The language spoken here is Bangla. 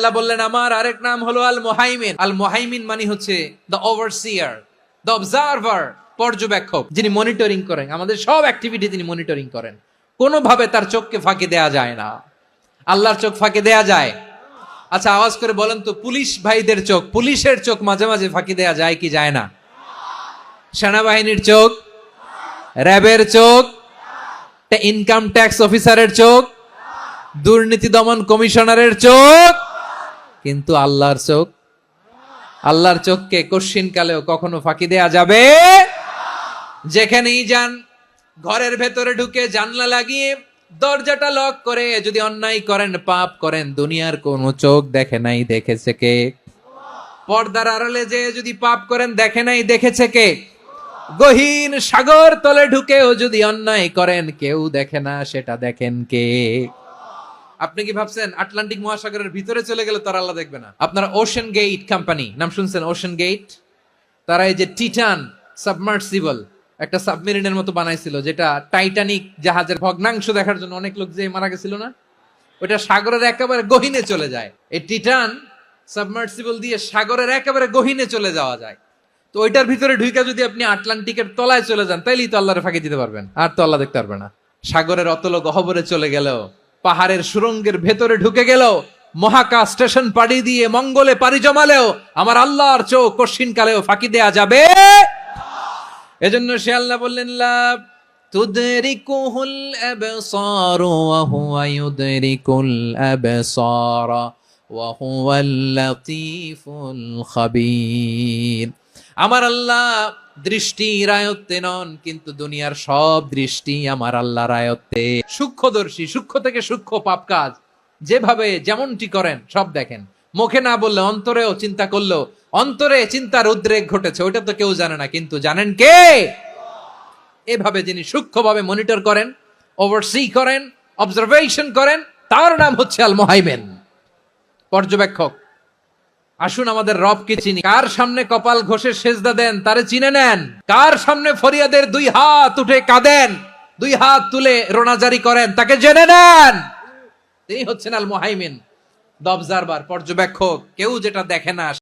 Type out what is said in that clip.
আল্লাহ বললেন আমার আরেক নাম হলো আল মুহাইমিন। আল মুহাইমিন মানে হচ্ছে দ্য ওভারসিয়ার, দ্য অবজারভার, পর্যবেক্ষক, যিনি মনিটরিং করেন, আমাদের সব অ্যাক্টিভিটি তিনি মনিটরিং করেন। কোনোভাবে তার চোখকে ফাঁকি দেয়া যায় না। আল্লাহর চোখ ফাঁকি দেয়া যায়? আচ্ছা আওয়াজ করে বলেন তো, পুলিশ ভাইদের চোখ, পুলিশের চোখ মাঝে মাঝে ফাঁকি দেয়া যায় কি যায় না? সেনাবাহিনীর চোখ, র্যাবের চোখ, ইনকাম ট্যাক্স অফিসারের চোখ, দুর্নীতি দমন কমিশনারের চোখ, কিন্তু আল্লাহর চোখ, আল্লাহর চোখকে কশ্চিন কালেও কখনো ফাঁকি দেয়া যাবে? যেখানেই যান, ঘরের ভেতরে ঢুকে জানলা লাগিয়ে দরজাটা লক করে যদি অন্যায় করেন, পাপ করেন, দুনিয়ার কোন চোখ দেখে নাই দেখেছে কে? পর্দার আড়ালে যে যদি পাপ করেন, দেখে নাই দেখেছে কে? গহীন সাগর তলে ঢুকেও যদি অন্যায় করেন, কেউ দেখে না, সেটা দেখেন কে? আপনি কি ভাবছেন আটলান্টিক মহাসাগরের ভিতরে চলে গেলে তারা আল্লাহ দেখবে না? আপনারা ওশেন গেট কোম্পানি নাম শুনছেন? ওশেন গেট, তারা এই যে টিটান সাবমার্সিবল একটা সাবমেরিনের মতো বানাইছিল, যেটা টাইটানিক জাহাজের ভগ্নাংশ দেখার জন্য অনেক লোক যে মারা গেছিল না, ওটা সাগরের একেবারে গহীনে চলে যায়। এই টিটান সাবমার্সিবল দিয়ে সাগরের একেবারে গহীনে চলে যাওয়া যায়। তো ওইটার ভিতরে ঢুইকা যদি আপনি আটলান্টিকের তলায় চলে যান, তাইলেই তো আল্লাহরে ফাঁকি দিতে পারবেন, আর তো আল্লাহ দেখতে পারবে না। সাগরের অতল গহ্বরে চলে গেলেও, পাহাড়ের সুরঙ্গের ভেতরে ঢুকে গেলেও, মহাকাশ স্টেশন পাড়ি দিয়ে মঙ্গলে পাড়ি জমালেও আমার আল্লাহর চোখ কশ্চিন কালেও ফাঁকি দেয়া যাবে? এজন্য সে আল্লাহ বললেন লা তুদরিকুহুল আবসার ওয়া হুয়া ইউদরিকুল আবসার ওয়া হুয়াল লাতীফুল খাবীর। আমার আল্লাহ দৃষ্টির আয়ত্তে নন, কিন্তু দুনিয়ার সব দৃষ্টি আমার আল্লাহর আয়ত্তে। সূক্ষ্মদর্শী, সূক্ষ্ম থেকে সূক্ষ্ম পাপ কাজ যেভাবে যেমনটি করেন সব দেখেন। মুখে না বললে অন্তরেও চিন্তা করলেও অন্তরে চিন্তার উদ্রেক ঘটেছে, ওইটা তো কেউ জানে না, কিন্তু জানেন কে? এভাবে যিনি সূক্ষ্মভাবে মনিটর করেন, ওভারসি করেন, অবজারভেশন করেন, তার নাম হচ্ছে আল মুহাইমিন, পর্যবেক্ষক। আসুন আমাদের রবকে চিনি। কার সামনে কপাল ঘষে সেজদা দেন তারে চিনে নেন। কার সামনে ফরিয়াদের দুই হাত উঠে কাঁদেন, দুই হাত তুলে রোনাজারি করেন, তাকে জেনে নেন। তিনি হচ্ছেন আল মুহাইমিন, দ্য অবজারভার, পর্যবেক্ষক। কেউ যেটা দেখে না